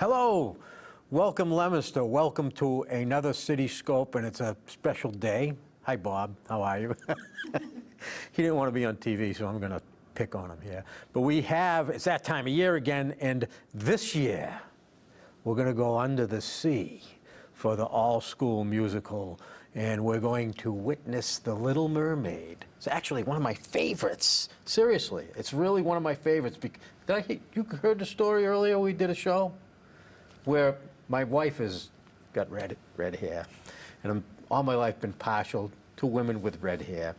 Hello, welcome Leominster, welcome to another CityScope, and it's a special day. Hi Bob, how are you? He didn't want to be on TV, so I'm going to pick on him here. But it's that time of year again, and this year we're going to go under the sea for the all-school musical, and we're going to witness The Little Mermaid. It's actually one of my favorites. Seriously, it's really one of my favorites. You heard the story earlier? We did a show where my wife has got red hair, and I'm all my life been partial to women with red hair.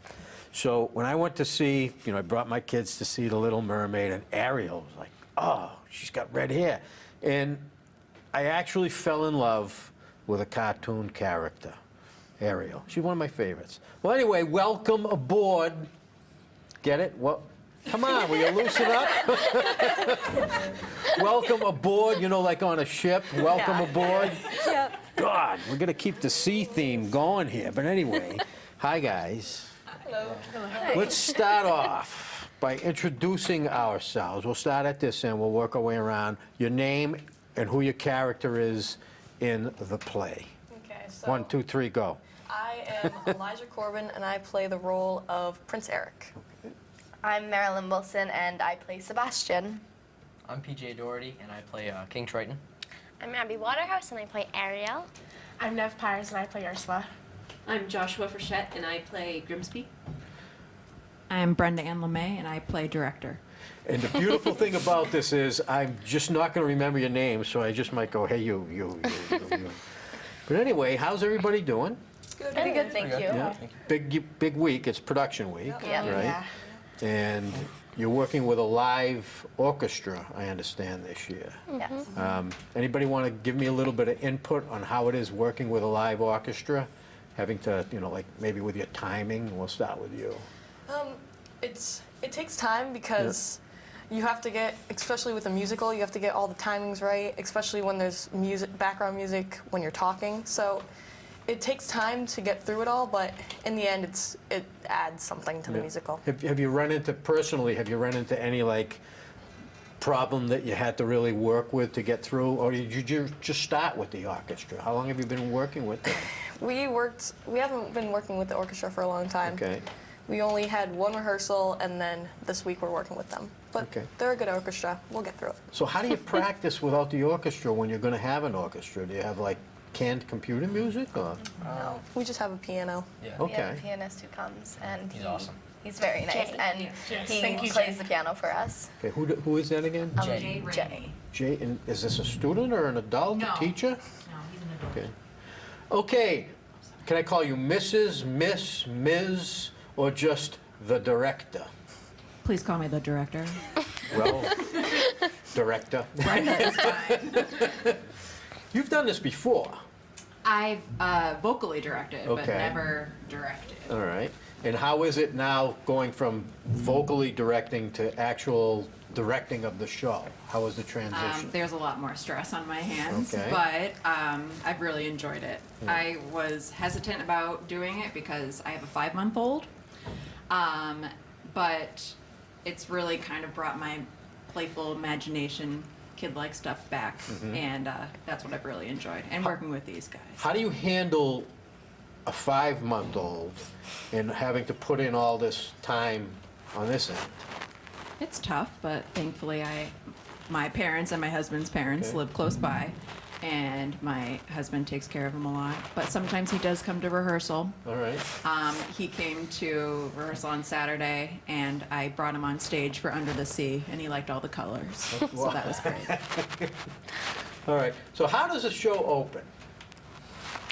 So when I went to see, I brought my kids to see The Little Mermaid, and Ariel was like, oh, she's got red hair. And I actually fell in love with a cartoon character, Ariel. She's one of my favorites. Well, anyway, welcome aboard. Get it? Well, come on, will you loosen up? Welcome aboard, like on a ship. Welcome aboard. Yep. God, we're going to keep the sea theme going here. But anyway, hi, guys. Hello. Let's start off by introducing ourselves. We'll start at this end. We'll work our way around. Your name and who your character is in the play. Okay, so 1, 2, 3, go. I am Elijah Corbin, and I play the role of Prince Eric. I'm Marilyn Wilson, and I play Sebastian. I'm PJ Doherty, and I play King Triton. I'm Abby Waterhouse, and I play Ariel. I'm Nev Pyres, and I play Ursula. I'm Joshua Frechette, and I play Grimsby. I'm Brenda Ann LeMay, and I play director. And the beautiful thing about this is I'm just not going to remember your name, so I just might go, hey, you. But anyway, how's everybody doing? Good. Pretty good, thank you. Yeah. Big week. It's production week, Yeah. right? Yeah. And you're working with a live orchestra, I understand, this year. Yes. Anybody want to give me a little bit of input on how it is working with a live orchestra? Having to, like maybe with your timing? We'll start with you. It takes time because you have to get, especially with a musical, you have to get all the timings right, especially when there's background music when you're talking. So it takes time to get through it all, but in the end, it adds something to the musical. Have you run into any problem that you had to really work with to get through, or did you just start with the orchestra? How long have you been working with them? We haven't been working with the orchestra for a long time. Okay. We only had one rehearsal, and then this week we're working with them. But Okay. they're a good orchestra. We'll get through it. So how do you practice without the orchestra when you're going to have an orchestra? Do you have canned computer music, or? We just have a piano. Yeah. We have Okay. a pianist who comes, and He's awesome. He's very nice, Jay. and he Thank you, plays Jay. the piano for us. Okay, who is that again? Jay. Jay. Jay, and is this a student or an adult, No. a teacher? No, he's an adult. Okay. Okay, can I call you Mrs., Miss, Ms., or just the director? Please call me the director. Well, director. Brenda is fine. You've done this before. I've vocally directed, but Okay. never directed. All right. And how is it now going from vocally directing to actual directing of the show? How was the transition? There's a lot more stress on my hands, Okay. but I've really enjoyed it. I was hesitant about doing it because I have a 5-month-old, but it's really kind of brought my playful imagination, kid-like stuff back, and that's what I've really enjoyed, and working with these guys. How do you handle a 5-month-old and having to put in all this time on this end? It's tough, but thankfully my parents and my husband's parents Okay. live close by, and my husband takes care of him a lot. But sometimes he does come to rehearsal. All right. He came to rehearsal on Saturday, and I brought him on stage for Under the Sea, and he liked all the colors, so that was great. All right. So how does a show open?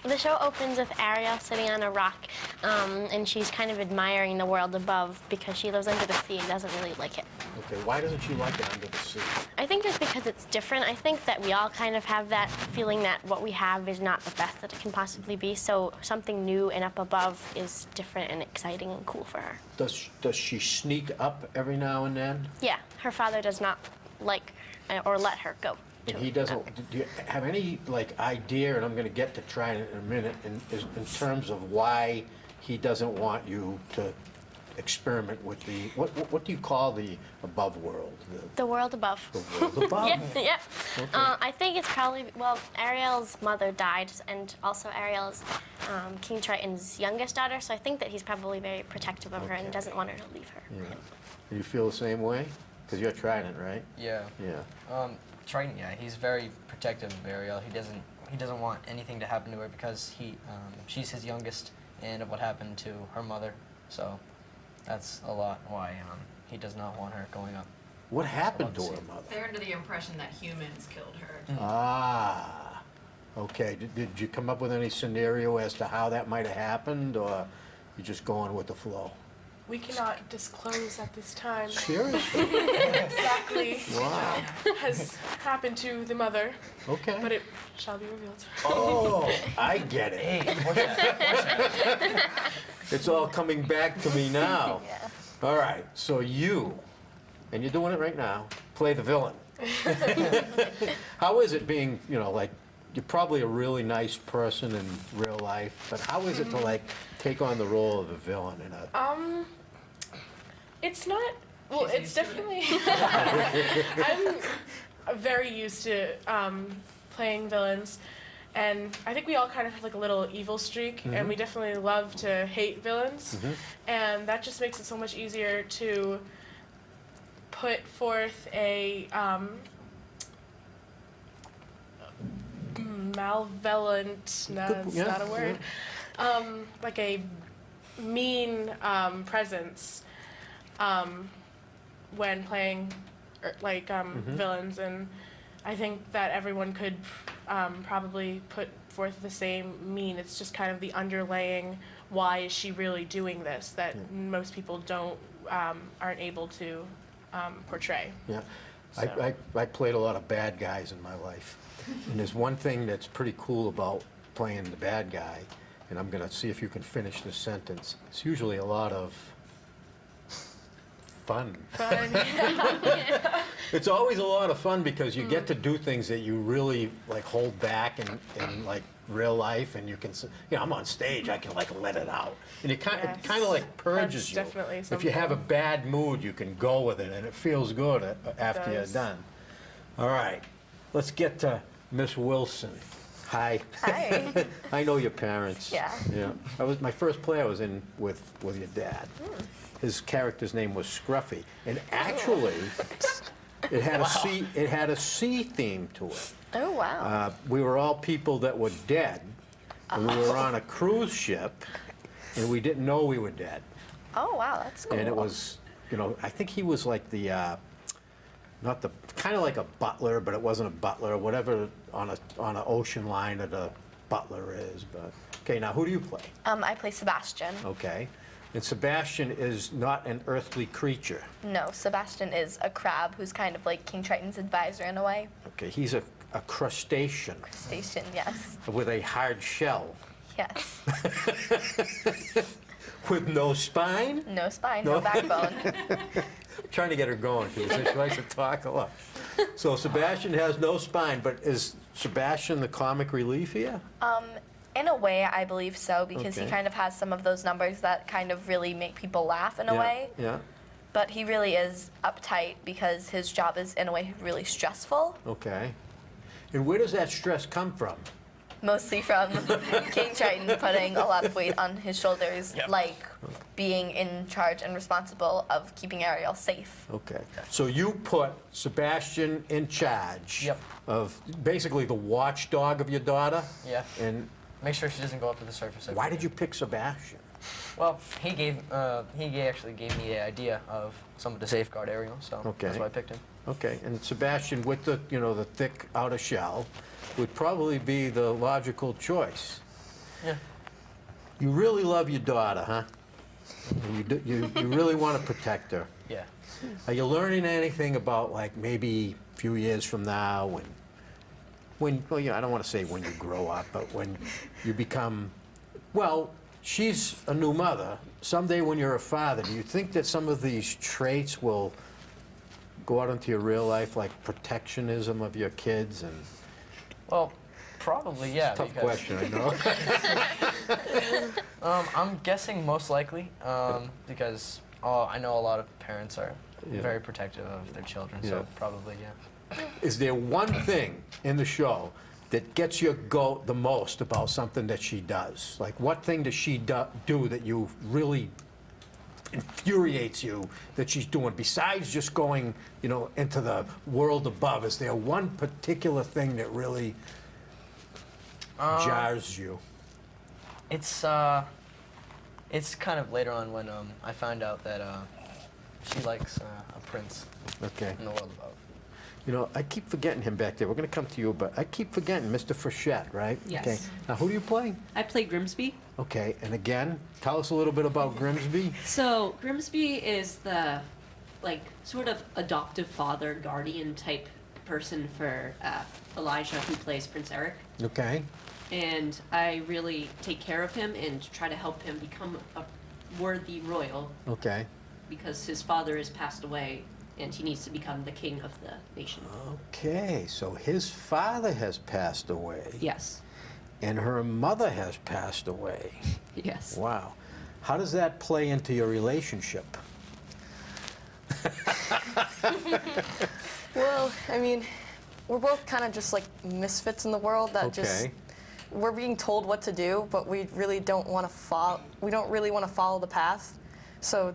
The show opens with Ariel sitting on a rock, and she's kind of admiring the world above because she lives under the sea and doesn't really like it. Okay. Why doesn't she like it under the sea? I think just because it's different. I think that we all kind of have that feeling that what we have is not the best that it can possibly be, so something new and up above is different and exciting and cool for her. Does she sneak up every now and then? Yeah, her father does not like or let her go. And he doesn't. Do you have any idea? And I'm going to get to try it in a minute. In terms of why he doesn't want you to experiment with the, what do you call the above world? The world above. The world above? Yep, yep. Okay. I think it's probably, well, Ariel's mother died, and also Ariel's King Triton's youngest daughter, so I think that he's probably very protective of her and Okay. doesn't want her to leave her. Yeah. You feel the same way? Because you're Trident, right? Yeah. Yeah. Triton, yeah, he's very protective of Ariel. He doesn't want anything to happen to her because she's his youngest, and of what happened to her mother. So that's a lot why he does not want her going up. What happened to Love to her see. mother? They're under the impression that humans killed her. Ah, okay. Did you come up with any scenario as to how that might have happened, or you just going with the flow? We cannot disclose at this time Seriously? exactly Wow. has happened to the mother, Okay. but it shall be revealed. Oh, I get it. Hey, what's that? It's all coming back to me now. Yeah. All right, so you, and you're doing it right now, play the villain. How is it being, like, you're probably a really nice person in real life, but how is it to, like, take on the role of a villain in a... It's not, well, She's it's used to it. definitely, I'm very used to playing villains, and I think we all kind of have like a little evil streak, and we definitely love to hate villains, and that just makes it so much easier to put forth a malevolent, no, Good- it's yeah, not a word, like a mean presence when playing villains, and I think that everyone could probably put forth the same mean. It's just kind of the underlaying why is she really doing this that most people aren't able to portray. Yeah, So. I played a lot of bad guys in my life, and there's one thing that's pretty cool about playing the bad guy, and I'm gonna see if you can finish this sentence. It's usually a lot of fun. It's always a lot of fun because you get to do things that you really like hold back in like real life, and you can, I'm on stage, I can like let it out, and it kind of like purges That's you. definitely If you have a something. bad mood, you can go with it, and it feels good after you're does. done. All right, let's get to Miss Wilson. Hi. Hi. I know your parents. Yeah. Yeah. My first play I was in with your dad. His character's name was Scruffy, and actually, it had a sea theme to it. Oh, wow. We were all people that were dead, and we were on a cruise ship, and we didn't know we were dead. Oh, wow, that's cool. And it was, I think he was like kind of like a butler, but it wasn't a butler, whatever on an ocean liner the butler is. But okay, now who do you play? I play Sebastian. Okay, and Sebastian is not an earthly creature. No, Sebastian is a crab who's kind of like King Triton's advisor in a way. Okay, he's a crustacean Station, yes. with a hard shell, Yes. with no spine. No spine, no backbone. Trying to get her going because she likes to talk a lot. So Sebastian has no spine, but is Sebastian the comic relief here? In a way, I believe so, because he Okay. kind of has some of those numbers that kind of really make people laugh in a Yeah, way. Yeah. But he really is uptight because his job is, in a way, really stressful. Okay. And where does that stress come from? Mostly from King Triton putting a lot of weight on his shoulders, like being in charge and responsible of keeping Ariel safe. Okay. So you put Sebastian in charge Yep. of basically the watchdog of your daughter? Yeah. And Make sure she doesn't go up to the surface. every why day. did you pick Sebastian? Well, he actually gave me the idea of someone to safeguard Ariel, so Okay. that's why I picked him. Okay, and Sebastian with the, the thick outer shell would probably be the logical choice. Yeah. You really love your daughter, huh? You really want to protect her. Yeah. Are you learning anything about, like, maybe a few years from now when well, I don't want to say when you grow up, but when you become, well, she's a new mother. Someday when you're a father, do you think that some of these traits will go out into your real life, like protectionism of your kids? And Well, Probably, yeah. Tough because, question, I know. I'm guessing most likely because I know a lot of parents are Yeah. very protective of their children, Yeah. so probably, yeah. Is there one thing in the show that gets your goat the most about something that she does? Like, what thing does she do that you really infuriates you that she's doing, besides just going, you know, into the world above? Is there one particular thing that really jars you? It's kind of later on when I found out that she likes a prince Okay. in the world above. You know, I keep forgetting him back there. We're going to come to you, but I keep forgetting Mr. Frechette, right? Yes. Okay. Now, who do you play? I play Grimsby. Okay, and again, tell us a little bit about Grimsby. So Grimsby is the, like, sort of adoptive father, guardian type person for Elijah, who plays Prince Eric. Okay. And I really take care of him and try to help him become a worthy royal, Okay. because his father has passed away and he needs to become the king of the nation. Okay, so his father has passed away. Yes. And her mother has passed away. Yes. Wow. How does that play into your relationship? Well, I mean, we're both kind of just like misfits in the world that just Okay. we're being told what to do, but we really don't want to follow. We don't really want to follow the path. So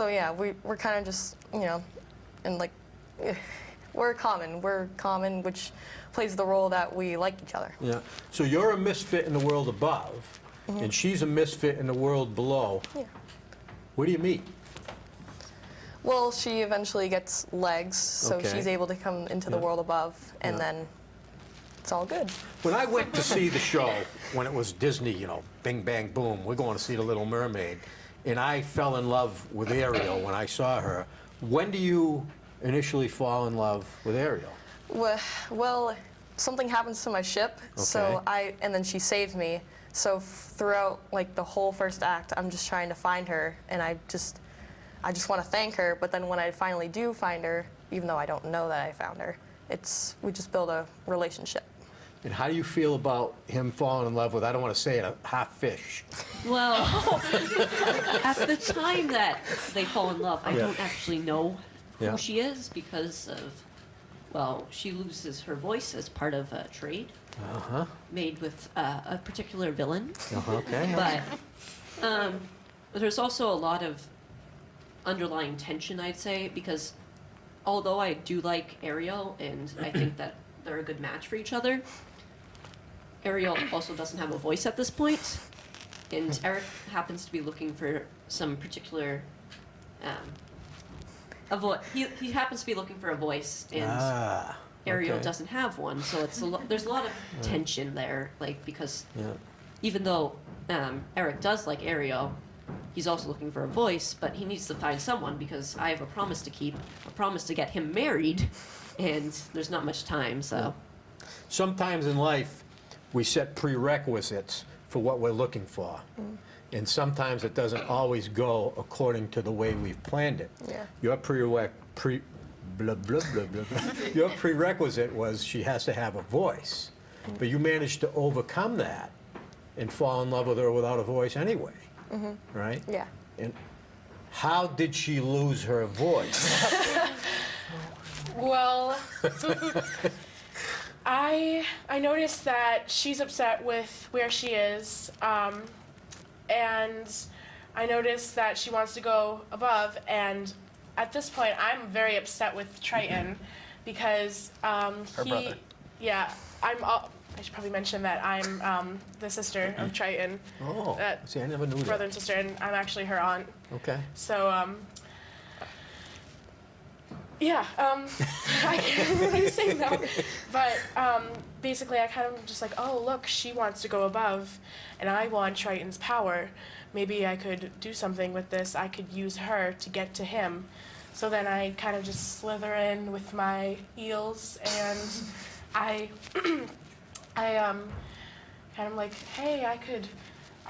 yeah, we're kind of just, you know, and like we're common, which plays the role that we like each other. Yeah. So you're a misfit in the world above, and she's a misfit in the world below. Yeah. Where do you meet? Well, she eventually gets legs, so Okay. she's able to come into the Yeah. world above, and Yeah. then it's all good. When I went to see the show, when it was Disney, you know, bing, bang, boom, we're going to see The Little Mermaid, and I fell in love with Ariel when I saw her. When do you initially fall in love with Ariel? Well, something happens to my ship, so Okay. and then she saves me. So throughout like the whole first act, I'm just trying to find her, and I just want to thank her. But then when I finally do find her, even though I don't know that I found her, we just build a relationship. And how do you feel about him falling in love with, I don't want to say it, a half fish? Well, at the time that they fall in love, I Yeah. don't actually know who Yeah. she is because of, well, she loses her voice as part of a trade Uh-huh. made with a particular villain. Okay. But there's also a lot of underlying tension, I'd say, because although I do like Ariel and I think that they're a good match for each other, Ariel also doesn't have a voice at this point, and Eric happens to be looking for some particular he happens to be looking for a voice, and Ariel okay. doesn't have one, so there's a lot of tension there, like, because Yeah. even though Eric does like Ariel, he's also looking for a voice, but he needs to find someone because I have a promise to keep, a promise to get him married, and there's not much time, so. Sometimes in life, we set prerequisites for what we're looking for. And sometimes it doesn't always go according to the way we've planned it. Yeah. Your blah, blah, blah, blah, blah. Your prerequisite was she has to have a voice. But you managed to overcome that and fall in love with her without a voice anyway, right? Yeah. And how did she lose her voice? Well, I noticed that she's upset with where she is, and I noticed that she wants to go above. And at this point, I'm very upset with Triton because Her brother. Yeah, I should probably mention that I'm the sister of Triton, Oh, see, I never knew brother that. and sister, and I'm actually her aunt. Okay. So, yeah, I can't remember what I was saying now. But basically, I kind of just like, oh, look, she wants to go above, and I want Triton's power. Maybe I could do something with this. I could use her to get to him. So then I kind of just slither in with my eels, and I kind of like, hey, I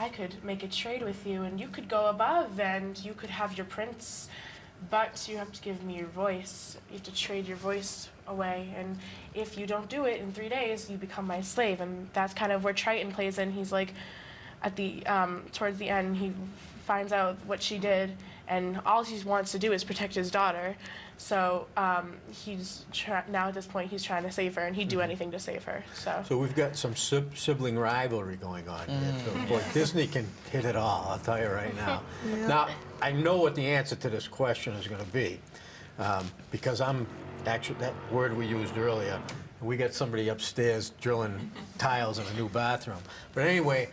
could make a trade with you, and you could go above, and you could have your prince but you have to give me your voice. You have to trade your voice away, and if you don't do it in 3 days, you become my slave. And that's kind of where Triton plays in. He's like, at the towards the end, he finds out what she did, and all he wants to do is protect his daughter. So now at this point, he's trying to save her, and he'd do anything to save her. So we've got some sibling rivalry going on here. So, boy, Disney can hit it all, I'll tell you right now. Now, I know what the answer to this question is going to be, because I'm actually, that word we used earlier, we got somebody upstairs drilling tiles in a new bathroom. But anyway,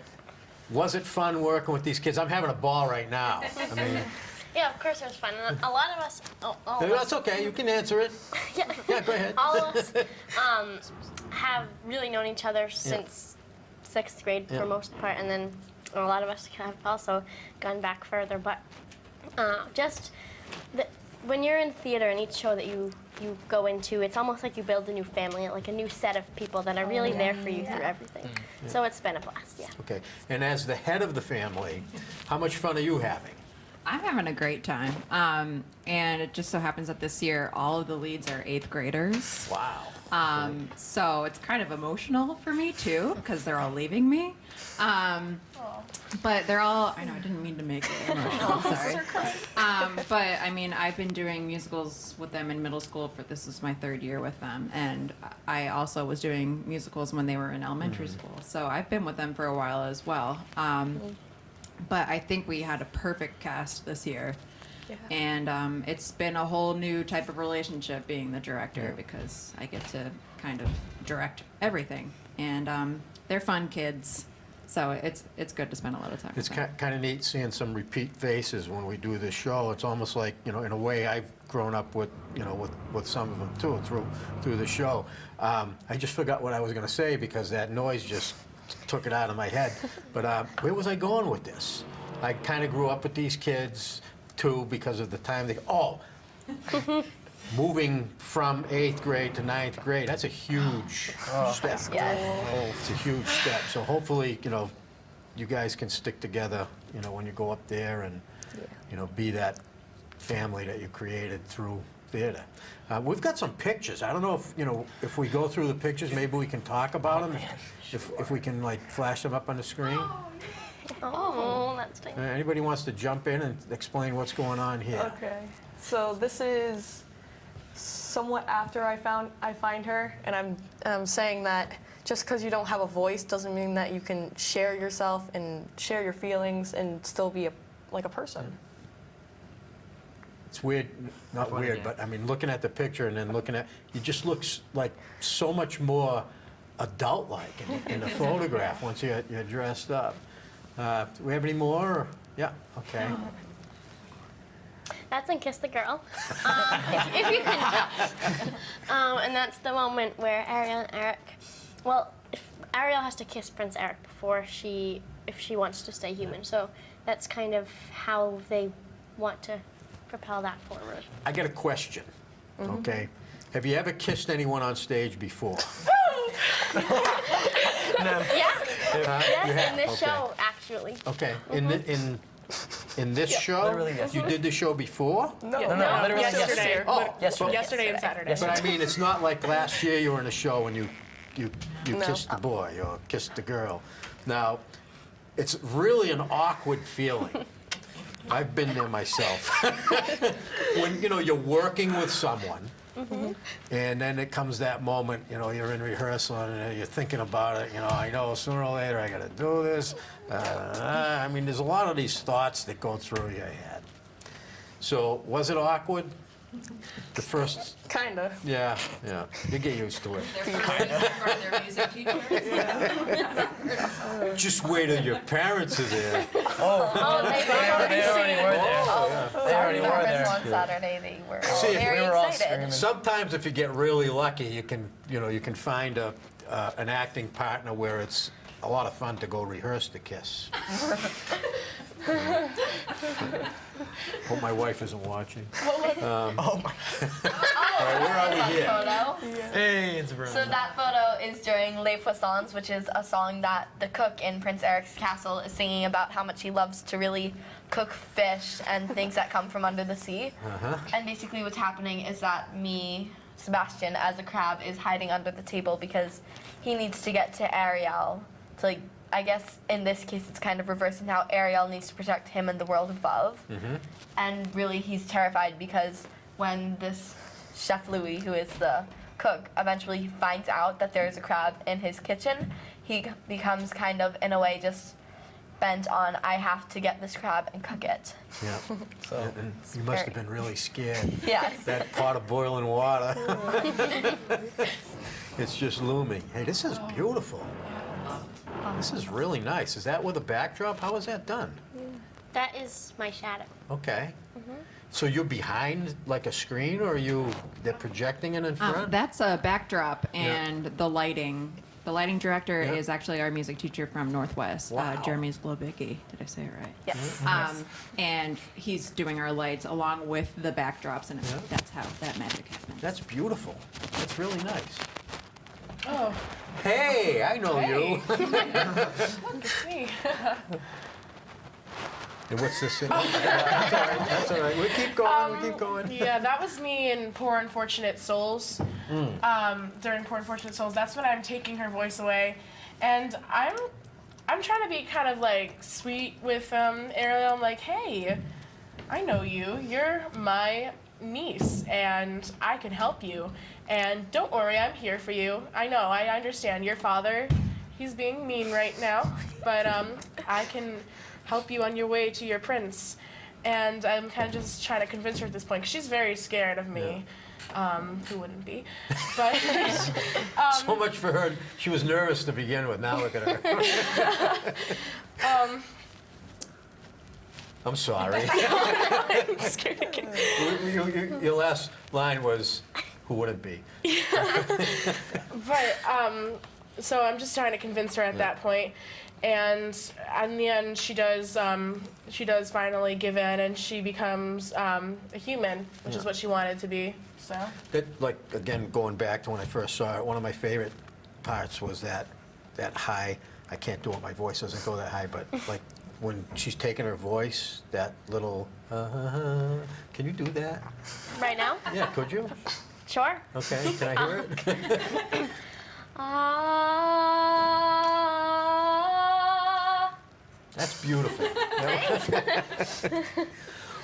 was it fun working with these kids? I'm having a ball right now. I mean, Yeah, of course it was fun. And a lot of us, all of that's us, okay, you can answer it. Yeah, go ahead. all of us have really known each other since 6th grade for Yeah. most part, and then a lot of us have also gone back further. But when you're in theater, and each show that you go into, it's almost like you build a new family, like a new set of people that are really there for you through everything. So it's been a blast, yeah. Okay, and as the head of the family, how much fun are you having? I'm having a great time. And it just so happens that this year, all of the leads are 8th graders. Wow. So it's kind of emotional for me too, because they're all leaving me. But they're all, I know, I didn't mean to make it emotional, I'm sorry. But I mean, I've been doing musicals with them in middle school this is my 3rd year with them. And I also was doing musicals when they were in elementary school. So I've been with them for a while as well. But I think we had a perfect cast this year. Yeah. And it's been a whole new type of relationship being the director, because I get to kind of direct everything. And they're fun kids, so it's good to spend a lot of time It's with them. kind of neat seeing some repeat faces when we do this show. It's almost like, in a way, I've grown up with, with some of them too, through the show. I just forgot what I was going to say because that noise just took it out of my head. But where was I going with this? I kind of grew up with these kids too because of the time moving from 8th grade to 9th grade, that's a huge step. Yes. It's a huge step. So hopefully, you guys can stick together, when you go up there and, be that family that you created through theater. We've got some pictures. I don't know if we go through the pictures, maybe we can talk about them. If we can, flash them up on the screen. Oh, that's nice. Anybody wants to jump in and explain what's going on here? Okay. So this is somewhat after I find her, and I'm saying that just because you don't have a voice doesn't mean that you can share yourself and share your feelings and still be like a person. It's weird, not Funny, weird, yeah. but I mean, looking at the picture and then looking at, you just look like so much more adult-like in the photograph once you're dressed up. Do we have any more? Yeah, okay. That's in Kiss the Girl. If you can. And that's the moment where Ariel and Eric, if Ariel has to kiss Prince Eric if she wants to stay human. So that's kind of how they want to propel that forward. I got a question, okay? Have you ever kissed anyone on stage before? Yeah. You Yes, have? in this Okay. show, actually. Okay, in this show? Literally yesterday. You did the show before? No, No, literally yesterday. Oh, Yesterday and Saturday. but I mean, it's not like last year you were in a show and you No. kissed the boy or kissed the girl. Now, it's really an awkward feeling. I've been there myself. When, you're working with someone, and then it comes that moment, you're in rehearsal and you're thinking about it, I know sooner or later I got to do this. I mean, there's a lot of these thoughts that go through your head. So, was it awkward? The first, Kinda. yeah, you get used to it. Their music teacher. Just wait till your parents are there. Oh, They already were there. They already were there. On Saturday, they were all See, very we were all excited. screaming. Sometimes if you get really lucky, you can find an acting partner where it's a lot of fun to go rehearse the kiss. Hope my wife isn't watching. Oh my. Where are we here? Photo. Hey, it's Bruno. So that photo is during Les Poissons, which is a song that the cook in Prince Eric's castle is singing about how much he loves to really cook fish and things that come from under the sea. And basically what's happening is that Sebastian, as a crab, is hiding under the table because he needs to get to Ariel to, like, I guess in this case it's kind of reversing how Ariel needs to protect him and the world above. And really he's terrified because when this Chef Louis, who is the cook, eventually finds out that there's a crab in his kitchen, he becomes kind of, in a way, just bent on, I have to get this crab and cook it. Yeah. So And you must have been really scared. Yes. That pot of boiling water. It's just looming. Hey, this is beautiful. This is really nice. Is that with a backdrop? How is that done? That is my shadow. Okay. So you're behind like a screen, or they're projecting it in front? That's a backdrop, and the lighting. The lighting director Yeah. is actually our music teacher from Northwest, Wow. Jeremy Zlobicki. Did I say it right? Yes. And he's doing our lights along with the backdrops, and that's how that magic happens. That's beautiful. That's really nice. Oh, Hey, I know you. it's me. And what's this? That's all right. That's all right. We keep going. We keep going. Yeah, that was me in Poor Unfortunate Souls. During Poor Unfortunate Souls, that's when I'm taking her voice away, and I'm trying to be kind of like sweet with Ariel. I'm like, hey, I know you. You're my niece, and I can help you. And don't worry, I'm here for you. I know, I understand. Your father, he's being mean right now, but I can help you on your way to your prince. And I'm kind of just trying to convince her at this point, because she's very scared of me. Who wouldn't be? But So much for her. She was nervous to begin with. Now look at her. I'm sorry. I'm scared again. Your last line was, "Who wouldn't be?" But so I'm just trying to convince her at that point, and in the end, she does finally give in, and she becomes a human, which is what she wanted to be. So That, like, again, going back to when I first saw it, one of my favorite parts was that high. I can't do it. My voice doesn't go that high, but like when she's taking her voice, that little. Can you do that? Right now? Yeah, could you? Sure. Okay, can I hear it? That's beautiful.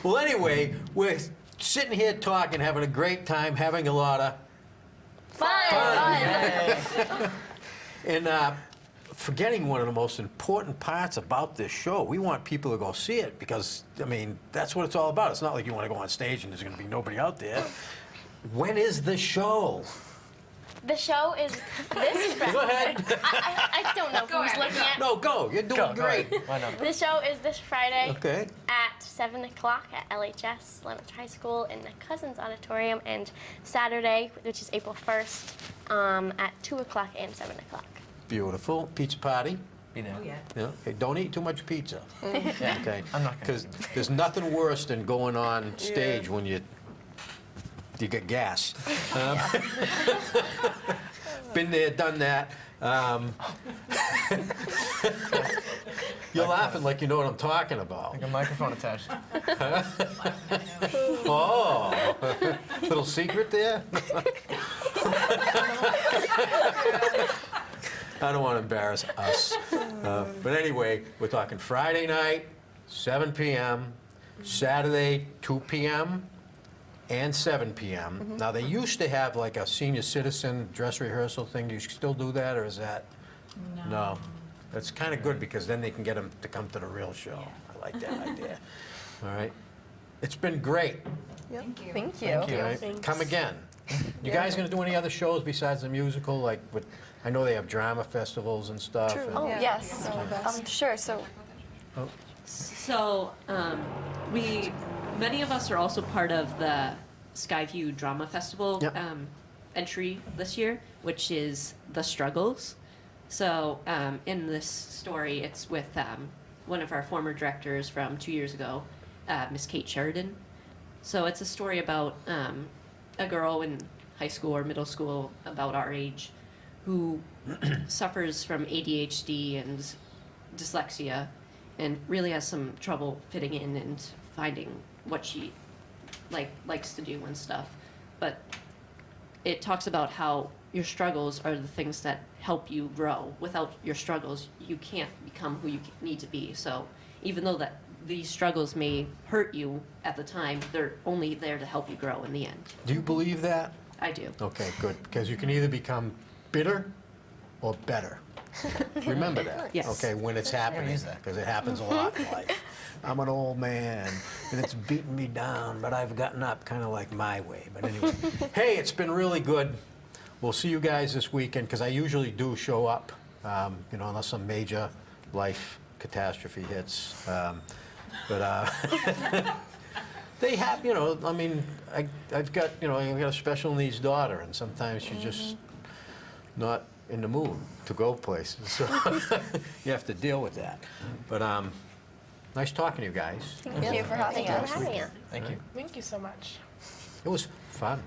Well, anyway, we're sitting here talking, having a great time, having a lot of Fun. and forgetting one of the most important parts about this show. We want people to go see it because, I mean, that's what it's all about. It's not like you want to go on stage and there's going to be nobody out there. When is the show? The show is this Friday. Go ahead. I don't know who's looking at. No, go. You're doing great. Why not? The show is this Friday Okay. at 7 o'clock at LHS, Leominster High School in the Cousins Auditorium, and Saturday, which is April 1st, at 2 o'clock and 7 o'clock. Beautiful. Pizza party. Be there. Yeah. Okay. Don't eat too much pizza. Yeah. Okay. I'm not gonna. Because there's nothing worse than going on stage when you get gas. Been there, done that. You're laughing like you know what I'm talking about. Like a microphone attached. Oh, little secret there? I don't want to embarrass us. But anyway, we're talking Friday night, 7 p.m., Saturday, 2 p.m., and 7 p.m. Now, they used to have like a senior citizen dress rehearsal thing. Do you still do that, or is that? No. That's kind of good because then they can get them to come to the real show. I like that idea. All right. It's been great. Thank you. Thank you. All right. Thanks. Come again. You guys going to do any other shows besides the musical? Like, I know they have drama festivals and stuff. True. and- Oh, yes. Sure. So So, many of us are also part of the Skyview Drama Festival Yep. entry this year, which is The Struggles. So, in this story, it's with one of our former directors from 2 years ago, Miss Kate Sheridan. So it's a story about a girl in high school or middle school about our age who suffers from ADHD and dyslexia and really has some trouble fitting in and finding what she likes to do and stuff. But it talks about how your struggles are the things that help you grow. Without your struggles, you can't become who you need to be. So even though that these struggles may hurt you at the time, they're only there to help you grow in the end. Do you believe that? I do. Okay, good, because you can either become bitter or better. Remember that? Yes. Okay, when it's happening, use that. because it happens a lot in life. I'm an old man, and it's beating me down, but I've gotten up kind of like my way. But anyway, hey, it's been really good. We'll see you guys this weekend, because I usually do show up, unless some major life catastrophe hits. They have, I've got a special needs daughter, and sometimes she's just not in the mood to go places. So you have to deal with that. But nice talking to you guys. Thank you for having Thank you us. for having us. Thank you. Thank you so much. It was fun.